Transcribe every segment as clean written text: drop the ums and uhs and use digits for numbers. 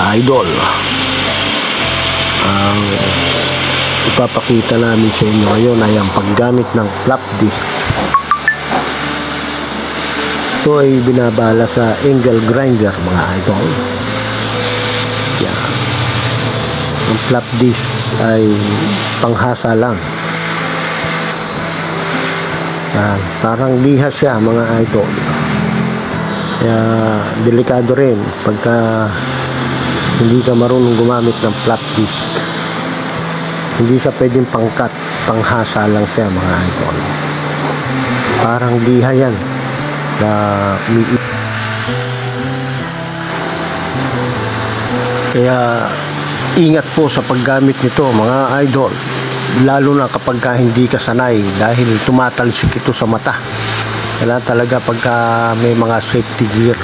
mga idol, ang ipapakita namin sa inyo ngayon ay ang paggamit ng flap disc. Ito ay binabala sa angle grinder mga idol. Yan. Ang flap disc ay panghasa lang. Yan. Parang liha siya mga idol. Kaya delikado rin pagka hindi ka marunong gumamit ng flap disc. Hindi siya pwedeng pangkat, panghasa lang siya mga idol. Parang liha yan na kaya ingat po sa paggamit nito mga idol, lalo na kapag hindi ka sanay dahil tumatalsik ito sa mata. Kailangan talaga pagka may mga safety gear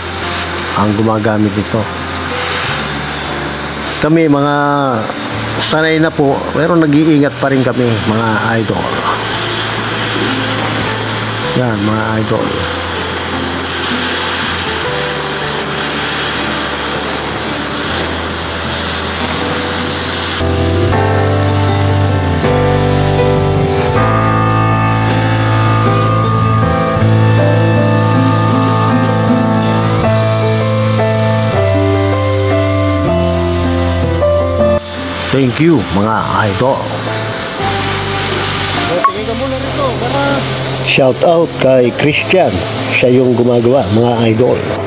ang gumagamit nito. Kami mga sanay na po, pero nag-iingat pa rin kami mga idol. Yan mga idol. Thank you mga idol. Shout out kay Christian, siya yung gumagawa mga idol.